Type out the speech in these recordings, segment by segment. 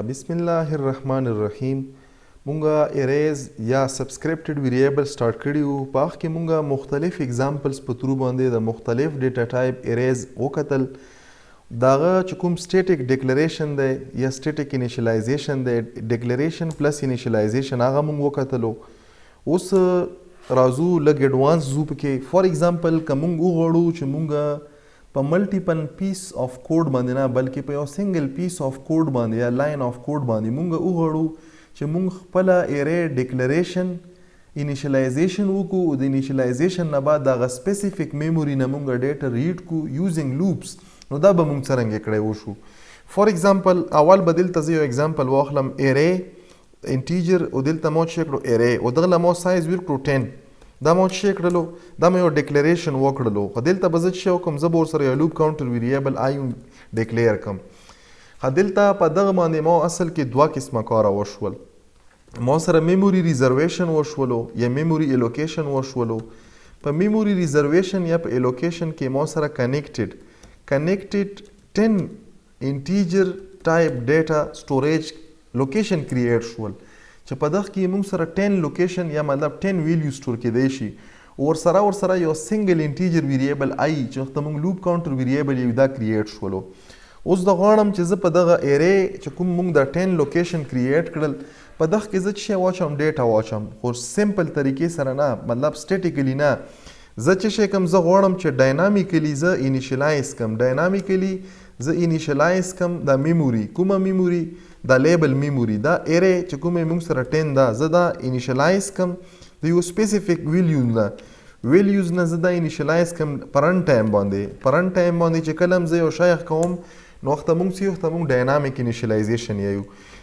بسم الله الرحمن الرحیم. مونږه اریز یا سبسکرپټډ ویریبل سٹارټ کړیو. په هغه کې مونږه مختلف اگزامپلز په ترو باندې د مختلف ډیټا ټایپ اریز وکتل. داغه چې کوم سټیټیک ډیکلریشن دی یا سټیټیک انیشلایزیشن دی، ډیکلریشن پلس انیشلایزیشن هغه مونږ وکتلو. اوس راځو لږ ایډوانس زو پکې. فار ایگزامپل که مونږ وغواړو چې مونږه په ملټیپل پیس اف کوډ باندې نه بلکې په یو سنگل پیس اف کوډ باندې یا لاین اف کوډ باندې مونږ وغواړو چې مونږ خپل ایری ډیکلریشن انیشلایزیشن وکړو. د انیشلایزیشن نه بعد دغه سپیسیفیک میموري نه مونږ ډیټا ریډ کو یوزینګ لوپس. نو دا به مونږ څرنګه کړی وشو. فار ایگزامپل اول به دلته زه یو ایگزامپل واخلم، ایری انټیجر او دلته مو چی کړو ایری او دغه له مو سایز ورکړو 10. دا مو چی کړلو، دا مو یو ډیکلریشن وکړلو. خو دلته به زه چې وکړم، زه به ورسره یو لوپ کاونټر ویریبل آی ډیکلیر کړم. دلته په دغه باندې مو اصل کې دوه قسمه کار وشول. مو سره میموري ریزرویشن وشولو یا میموري الوکیشن وشولو. په میموري ریزرویشن یا په الوکیشن کې مو سره کنیکټډ 10 انټیجر ټایپ ډیټا سټوریج لوکیشن کریټ شول چې په دغه کې موږ سره 10 لوکیشن یا مطلب 10 ویلیو سٹور کېدای شي. ورسره یو سنگل انټیجر ویریبل آی چې ته موږ لوپ کاونټر ویریبل یو دا کریټ شولو. اوس د غواړم چې زه په دغه ایری چې کوم موږ د 10 لوکیشن کریټ کړل په دغه کې زه چې واچم ډیټا واچم، خو سمپل طریقې سره نه، مطلب سټیټیکلی نه. زه چې کوم زه غواړم چې ډاینامیکلی زه انیشلایز کم، ډاینامیکلی زه انیشلایز کم د میموري. کومه میموري؟ دا لیبل میموري. دا ایری چې کومه موږ سره 10 دا زه دا انیشلایز کم د یو سپیسیفیک ویلیو نه، ویلیوز نه زه دا انیشلایز کم پرن ټایم باندې. پرن ټایم باندې چې کله زه یو شای کوم نو وخت موږ ډاینامیک انیشلایزیشن یو.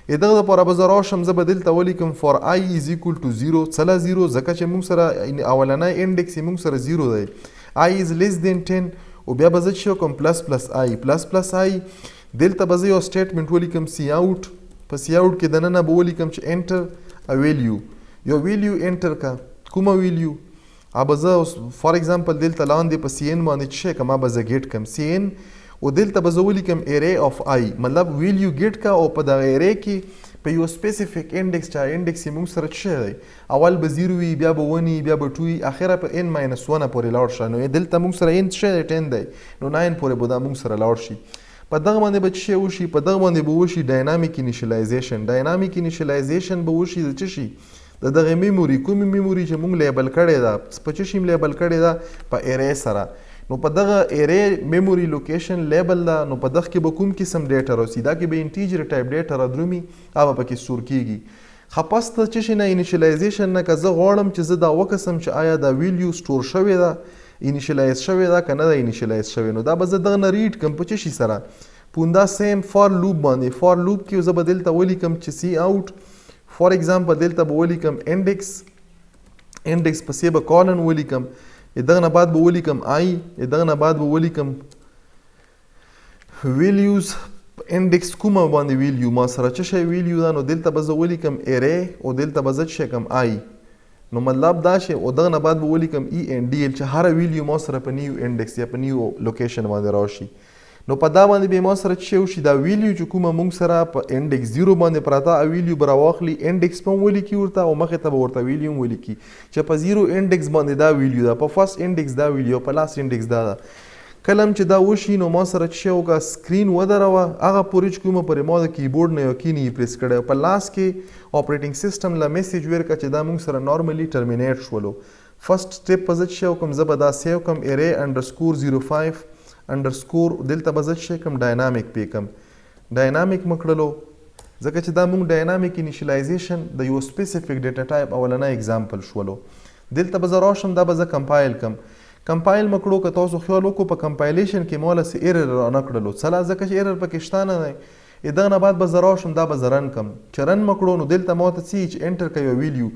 دغه لپاره به زه راشم، زه به دلته ولیکم فور آی از ایکول ټو 0 څله 0 ځکه چې موږ سره اولنی انډکس موږ سره 0 دی. آی از لیس دین 10 او بیا به زه چې کوم پلس پلس آی پلس پلس آی. دلته به زه یو سټیټمنټ ولیکم سی اوټ. په سی اوټ کې دننه به ولیکم چې انټر ا ویلیو، یو ویلیو انټر کا. کومه ویلیو؟ به زه فار ایگزامپل دلته لاندې په سی ان باندې چې کوم به زه ګیټ کم سی ان او دلته به زه ولیکم ایری اف آی، مطلب ویلیو ګیټ کا او په دغه ایری کې په یو سپیسیفیک انډکس چې انډکس موږ سره څه دی، اول به 0 وي، بیا به 1 وي، بیا به 2 وي، اخره په n ماینس 1 پورې لاړ شه. نو دلته موږ سره n څه دی 10 دی، نو 9 پورې به دا موږ سره لاړ شي. په دغه باندې به څه وشي؟ په دغه باندې به وشي ډاینامیک انیشلایزیشن. ډاینامیک انیشلایزیشن به وشي د څه شي؟ د دغه میموري، کومې میموري چې موږ لیبل کړې ده، په څه شي لیبل کړې ده؟ په ایری سره. نو په دغه ایری میموري لوکیشن لیبل ده. نو په دغه کې به کوم قسم ډیټا راسي؟ دا کې به انټیجر ټایپ ډیټا رادرومي، هغه پکې سټور کیږي. خپس ته څه شي نه انیشلایزیشن نه که زه غواړم چې زه دا وکسم چې آیا دا ویلیو سټور شوې ده، انیشلایز شوې ده که نه ده انیشلایز شوې، نو دا به زه دغه نه ریډ کم په څه شي سره؟ پوندا سیم فار لوپ باندې. فار لوپ کې زه به دلته ولیکم چې سی اوټ فار ایگزامپل دلته به ولیکم انډکس، انډکس پسې به کالن ولیکم، دغه نه بعد به ولیکم آی، دغه نه بعد به ولیکم ویلیوز. انډکس کومه باندې ویلیو ما سره څه شی ویلیو ده، نو دلته به زه ولیکم ایری او دلته به زه څه کم آی. نو مطلب دا شی او دغه نه بعد به ولیکم ای ان ډی ال چې هر ویلیو ما سره په نیو انډکس یا په نیو لوکیشن باندې راشي. نو په دا باندې به ما سره څه وشي؟ دا ویلیو چې کومه موږ سره په انډکس 0 باندې پراته ا ویلیو به راواخلي، انډکس په ولیکي ورته او مخې ته به ورته ویلیو ولیکي چې په 0 انډکس باندې دا ویلیو ده، په فرست انډکس دا ویلیو، په لاست انډکس دا ده. کله چې دا وشي نو ما سره څه وکړه؟ سکرین ودروه هغه پورې چې کومه پرې ما د کیبورډ نه یو کی نه پریس کړی. په لاست کې اپریټنګ سیسټم له میسیج ورکړه چې دا موږ سره نارملی ټرمینیټ شولو. فرست سټیپ په زه څه وکړم؟ زه به دا سیو کړم ایری انډرسکور 05 انډرسکور، دلته به زه څه کړم؟ ډاینامیک پې کړم. ډاینامیک مې کړلو ځکه چې دا موږ ډاینامیک انیشلایزیشن د یو سپیسیفیک ډیټا ټایپ اولنی ایگزامپل شولو. دلته به زه راشم، دا به زه کمپایل کړم. کمپایل مې کړو، که تاسو خیال وکړو په کمپایلیشن کې مولا څه ایرر رانه کړلو، څله ځکه چې ایرر پکې شته نه دی. دغه نه بعد به زه راشم، دا به زه رن کړم. چې رن مې کړو نو دلته ما ته څه چې انټر کړه یو ویلیو.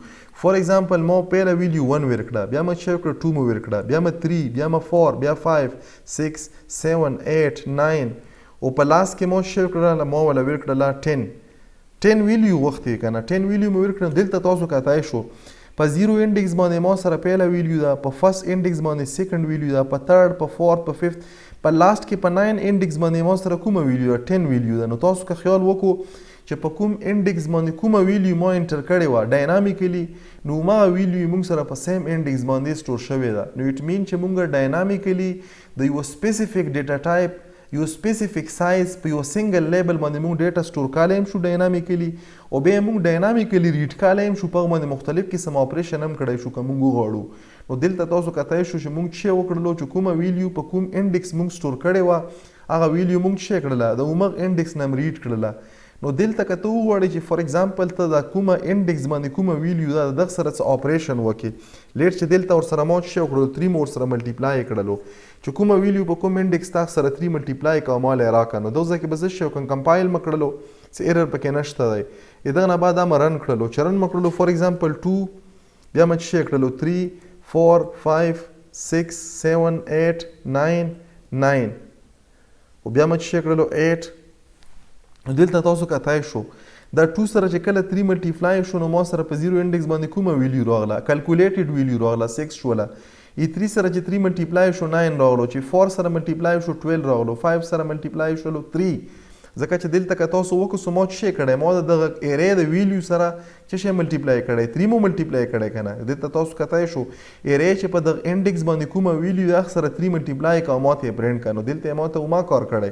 فار ایگزامپل ما پیله ویلیو 1 ورکړه، بیا مې چې کړه 2 مې ورکړه، بیا مې 3، بیا مې 4، بیا 5 6 7 8 9 او په لاس کې ما چې کړه ما ولا ورکړه 10 ویلیو وخت یې کنه 10 ویلیو مې ورکړه. دلته تاسو کتای شو په 0 انډکس باندې ما سره پیله ویلیو ده، په فرست انډکس باندې سیکنډ ویلیو ده، په تھرډ، په فورث، په ففت، په لاست کې په 9 انډکس باندې ما سره کومه ویلیو ده؟ 10 ویلیو ده. نو تاسو که خیال وکړو چې په کوم انډیکس باندې کومه ویلیو ما انټر کړې وه ډاینامیکلی نو هماغه ویلیو موږ سره په سیم انډیکس باندې سټور شوې ده. نو اټ مین چې موږ ډاینامیکلی د یو سپیسیفیک ډیټا ټایپ یو سپیسیفیک سایز په یو سنگل لیبل باندې موږ ډیټا سټور کولی هم شو ډاینامیکلی او بیا موږ ډاینامیکلی ریډ کولی هم شو په هغه باندې مختلف قسم اپریشن هم کړی شو که موږ وغواړو. نو دلته تاسو کتای شو چې موږ څه وکړلو چې کومه ویلیو په کوم انډیکس موږ سټور کړې وه هغه ویلیو موږ څه کړله د همغه انډیکس نه هم ریډ کړله. نو دلته که ته وغواړې چې فار ایگزامپل ته دا کومه انډیکس باندې کومه ویلیو ده د دغه سره څه اپریشن وکړې لیټ چې دلته ورسره ما څه وکړلو 3 مو ورسره ملټیپلای کړلو چې کومه ویلیو په کوم انډیکس تا سره 3 ملټیپلای کوه ما له راکړه نو دغه ځای کې به زه څه وکړم کمپایل مې کړلو څه ایرر پکې نشته دی. دغه نه بعد مې رن کړلو چې رن مې کړلو فار ایگزامپل 2 بیا مې څه کړلو 3 4 5 6 7 8 9 9 او بیا مې څه کړلو 8 دلته تاسو کتای شو دا 2 سره چې کله 3 ملټیپلای شو نو ما سره په 0 انډیکس باندې کومه ویلیو راغله کلکولیټډ ویلیو راغله 6 شوله. 3 سره چې 3 ملټیپلای شو 9 راغلو چې 4 سره ملټیپلای شو 12 راغلو 5 سره ملټیپلای شو 3 ځکه چې دلته که تاسو وکړو ما څه کړی ما دغه ایرې د ویلیو سره څه شی ملټیپلای کړی 3 مو ملټیپلای کړی که نه دلته تاسو کتای شو ایرې چې په دغه انډیکس باندې کومه ویلیو د هغه سره 3 ملټیپلای کوه ما ته یې پرنټ کړه نو دلته ما ته ما کار کړی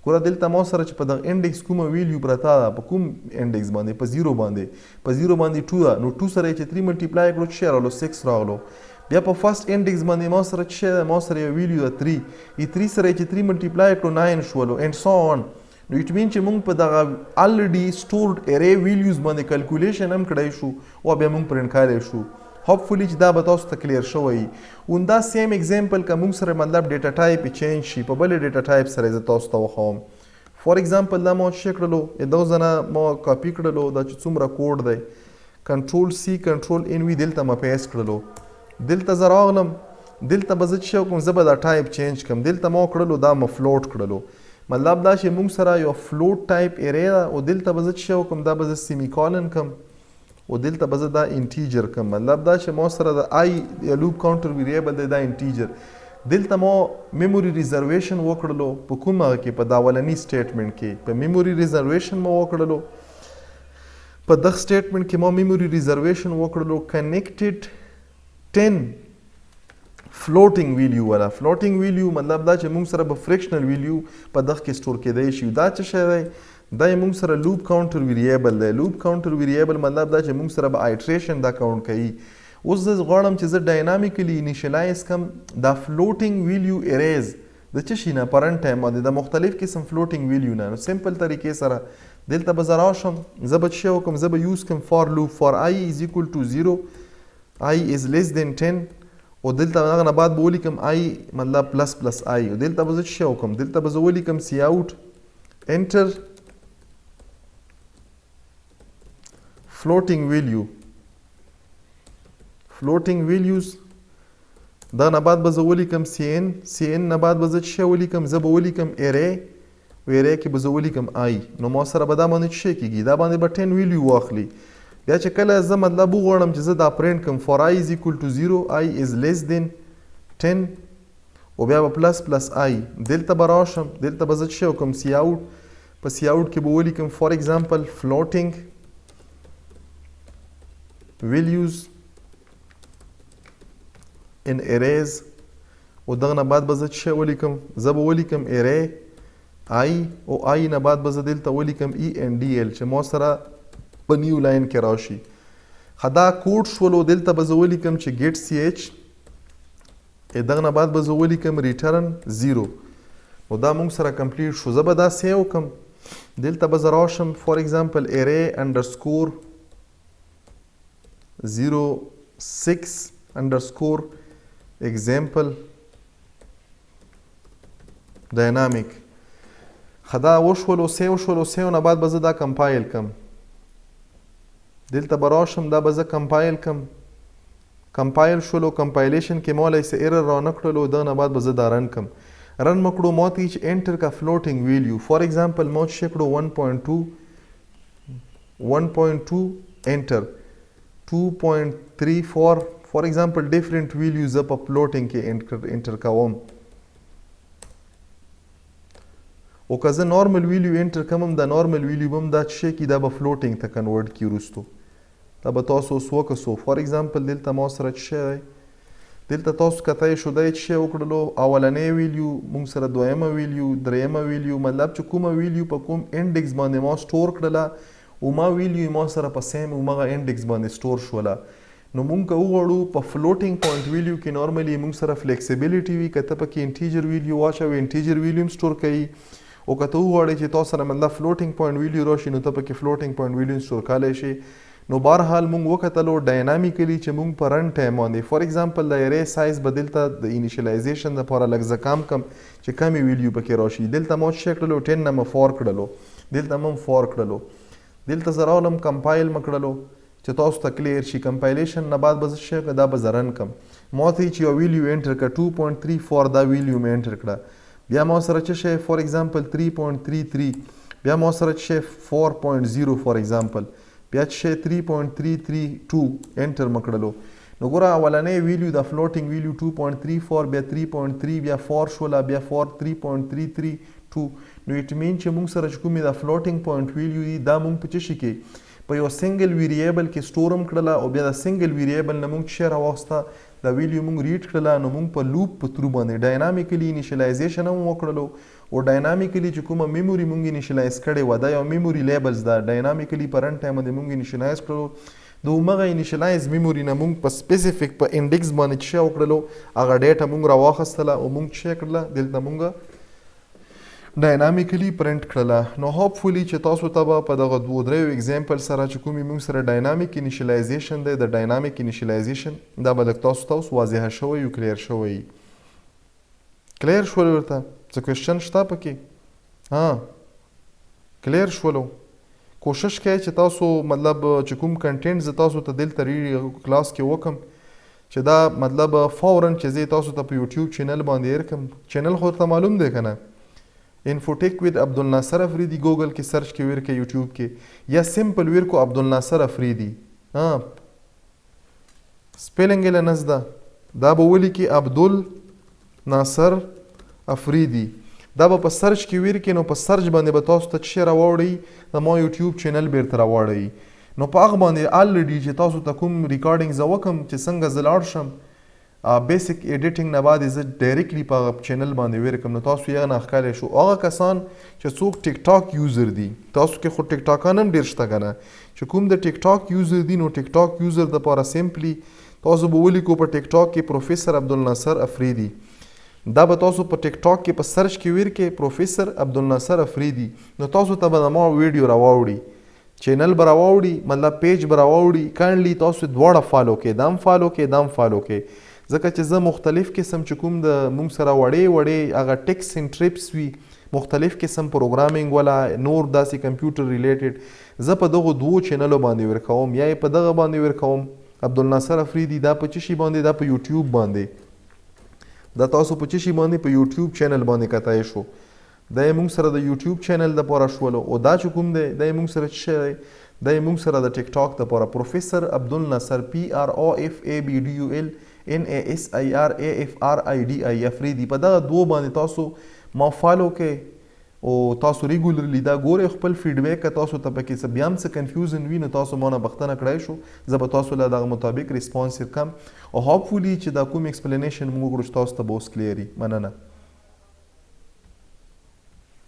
ګوره دلته ما سره چې په دغه انډیکس کومه ویلیو پرته ده په کوم انډیکس باندې په 0 باندې 2 ده نو 2 سره یې چې 3 ملټیپلای کړو څه راغلو 6 راغلو. بیا په فرست انډیکس باندې ما سره څه ده ما سره یو ویلیو ده 3 سره چې 3 ملټیپلای کړو 9 شولو اینډ سو آن. نو اټ مین چې موږ په دغه الریډي سټورډ ایرې ویلیوز باندې کلکولیشن هم کړی شو او بیا موږ پرنټ کولی شو. هوپفلی چې دا به تاسو ته کلیر شوی اون دا سیم اگزامپل که موږ سره مطلب ډیټا ټایپ چینج شي په بل ډیټا ټایپ سره زه تاسو ته وښیم. فار ایگزامپل دا ما څه کړلو دغه ځنه ما کاپي کړلو دا چې څومره کوډ دی کنټرول سی کنټرول ان وي دلته ما پیسټ کړلو دلته زه راغلم دلته به زه څه وکړم زه به دا ټایپ چینج کړم دلته ما کړلو دا ما فلوټ کړلو مطلب دا چې موږ سره یو فلوټ ټایپ ایرې ده او دلته به زه څه وکړم دا به زه سیمی کالن کړم او دلته به زه دا انټیجر کړم مطلب دا چې ما سره د آی یا لوپ کاونټر ویریبل دی دا انټیجر دلته ما میموري ریزرویشن وکړلو په کوم هغه کې په دا اولني سټیټمنټ کې په میموري ریزرویشن ما وکړلو په دغه سټیټمنټ کې ما میموري ریزرویشن وکړلو کنیکټډ 10 فلوټینګ ویلیو والا فلوټینګ ویلیو مطلب دا چې موږ سره به فریکشنل ویلیو په دغه کې سټور کېدی شي دا څه شی دی دا موږ سره لوپ کاونټر ویریبل دی لوپ کاونټر ویریبل مطلب دا چې موږ سره به آیټریشن دا کاونټ کوي. اوس زه غواړم چې زه ډاینامیکلی انیشلایز کم دا فلوټینګ ویلیو ایریز د څه شي نه پرنټ ټایم باندې د مختلف قسم فلوټینګ ویلیو نه نو سمپل طریقې سره دلته به زه راشم زه به څه وکړم زه به یوز کړم فار لوپ فار آی از ایکول ټو 0 آی از لیس دین 10 او دلته هغه نه بعد به ولیکم آی مطلب پلس پلس آی او دلته به زه څه وکړم دلته به زه ولیکم سی آوټ انټر floating values دا نه بعد به زه ولیکم سی ان نه بعد به زه څه ولیکم زه به ولیکم ایرې و ایرې کې به زه ولیکم آی نو ما سره به دا باندې څه کېږي دا باندې به 10 ویلیو واخلي بیا چې کله زه مطلب وغواړم چې زه دا پرنټ کړم فار آی از ایکول ټو 0 آی از لیس دین 10 او بیا به پلس پلس آی دلته به راشم دلته به زه څه وکړم سی آوټ په سی آوټ کې به ولیکم فار ایگزامپل فلوټینګ values in arrays او دغه نه بعد به زه څه ولیکم زه به ولیکم array i او i نه بعد به زه دلته ولیکم endl چې ما سره په نیو لاین کې راشي خدا کوډ شولو دلته به زه ولیکم چې get ch دغه نه بعد به زه ولیکم return 0 او دا موږ سره کمپلیټ شو زه به دا سیو کم دلته به زه راشم فار ایگزامپل array underscore 06 underscore example dynamic خدا وشولو سیو شولو سیو نه بعد به زه دا کمپایل کم دلته به راشم دا به زه کمپایل کم کمپایل شولو کمپایلیشن کې مولی څه ایرر رانه کړلو دغه نه بعد به زه دا رن کم رن مې کړو ما ته چې انټر کا فلوټینګ ویلیو فار ایگزامپل ما څه کړو 1.2 انټر 2.34 فار ایگزامپل ډیفرنٹ ویلیوز په فلوټینګ کې انټر کوم او که زه نارمل ویلیو انټر کوم دا نارمل ویلیو به هم دا څه شی کي دا به فلوټینګ ته کنورټ کي وروستو دا به تاسو اوس وکړو فار ایگزامپل دلته ما سره څه شی دی دلته تاسو کتای شو دا څه شی وکړلو اولنی ویلیو موږ سره دویمه ویلیو دریمه ویلیو مطلب چې کومه ویلیو په کوم انډیکس باندې ما سټور کړله او ما ویلیو ما سره په سیم همغه انډیکس باندې سټور شوله نو موږ که وغواړو په فلوټینګ پوینټ ویلیو کې نارملی موږ سره فلیکسیبیلیټي وي که ته پکې انټیجر ویلیو واچوې انټیجر ویلیو هم سټور کوي او که ته وغواړې چې تاسو سره مطلب فلوټینګ پوینټ ویلیو راشي نو ته پکې فلوټینګ پوینټ ویلیو سټور کولی شي نو بهرحال موږ وکتلو ډاینامیکلی چې موږ په رن ټایم باندې فار ایگزامپل د ارې سایز به دلته د انیشیلایزیشن دپاره لږ زه کم کم چې کمې ویلیو پکې راشي دلته ما څه کړلو 10 نه مه فور کړلو دلته مم فور کړلو دلته زه راغلم کمپایل مه کړلو چې تاسو ته کلیر شي کمپایلیشن نه بعد به زه څه کړم دا به زه رن کړم ما ته چې یو ویلیو انټر کړه 2.34 دا ویلیو مې انټر کړه بیا ما سره څه شی فار ایگزامپل 3.33 بیا ما سره څه شی 4.0 فار ایگزامپل بیا څه 3.332 انټر مکړلو نو ګوره اولنی ویلیو د فلوټینګ ویلیو 2.34 بیا 3.3 بیا 4 شوله بیا 4 3.332 نو اټ مین چې موږ سره چې کومې د فلوټینګ پوینټ ویلیو دي دا موږ په څه شي کې په یو سنګل ویریبل کې سټور هم کړله او بیا د سنګل ویریبل نه موږ څه راواخسته دا ویلیو موږ ریډ کړله نو موږ په لوپ په ترو باندې ډاینامیکلی انیشیلایزیشن هم وکړلو او ډاینامیکلی چې کومه میموري موږ انیشیلایز کړې وه دا یو میموري لیبلز ده ډاینامیکلی په رن ټایم باندې موږ انیشیلایز کړلو د همغه انیشیلایز میموري نه موږ په سپیسیفیک په انډیکس باندې څه وکړلو هغه ډیټا موږ راواخیستله او موږ څه کړله دلته موږ ډاینامیکلی پرنټ کړله نو هوپفولي چې تاسو ته به په دغه دوه دریو اگزامپل سره چې کومې موږ سره ډاینامیک انیشیلایزیشن دی د ډاینامیک انیشیلایزیشن دا به لږ تاسو ته اوس واضحه شوی او کلیر شوی کلیر شول ورته څه کوېشن شته پکې ها کلیر شولو کوشش کوئ چې تاسو مطلب چې کوم کنټینټ زه تاسو ته دلته کلاس کې وکم چې دا مطلب فورا چې زه تاسو ته په یوټیوب چینل باندې ورکم چینل خو ته معلوم دی که نه انفوټیک ود عبدالناصر افریدي ګوګل کې سرچ کې ورکه یوټیوب کې یا سمپل ورکو عبدالناصر افریدي ها سپیلنګ یې نه زده دا به ولیکي عبدالناصر افریدي دا به په سرچ کې ورکې نو په سرچ باندې به تاسو ته څه راوړئ د ما یوټیوب چینل بیرته راوړئ نو په هغه باندې الریډي چې تاسو ته کوم ریکارډینګ زه وکړم چې څنګه زه لاړ شم بیسیک ایډیټینګ نه بعد زه ډایرکټلی په هغه چینل باندې ورکم نو تاسو یې نه ښکاری شو هغه کسان چې څوک ټیک ټاک یوزر دي تاسو کې خو ټیک ټاکان هم ډېر شته که نه چې کوم د ټیک ټاک یوزر دي نو ټیک ټاک یوزر دپاره سمپلی تاسو به ولیکو په ټیک ټاک کې پروفیسر عبدالناصر افریدي دا به تاسو په ټیک ټاک کې په سرچ کې ورکې پروفیسر عبدالناصر افریدي نو تاسو ته به زما ویډیو راواوړي چینل به راواوړي مطلب پیج به راواوړي کاینډلی تاسو دواړه فالو کې دا هم فالو کې دا هم فالو کې ځکه چې زه مختلف قسم چې کوم د موږ سره وړې هغه ټیکس اینډ ټریپس وي مختلف قسم پروګرامینګ ولا نور داسې کمپیوټر ریلیټډ زه په دغو دوو چینلو باندې ورکوم یا یې په دغه باندې ورکوم عبدالناصر افریدي دا په څه شي باندې دا په یوټیوب باندې دا تاسو په څه شي باندې په یوټیوب چینل باندې کتای شو دا یې موږ سره د یوټیوب چینل دپاره شولو او دا چې کوم دی دا یې موږ سره څه شی دی دا یې موږ سره د ټیک ټاک دپاره پروفیسر عبدالناصر PROFABDUL NASIRAFRIDI افریدي په دغه دوه باندې تاسو ما فالو کې او تاسو ریګولرلی دا ګورئ خپل فیډبیک که تاسو ته پکې څه بیا هم څه کنفیوژن وي نو تاسو ما نه بښتنه کړی شو زه به تاسو له دغه مطابق ریسپانس کم او هوپفولي چې دا کوم ایکسپلینیشن موږ وکړو چې تاسو ته به اوس کلیر وي مننه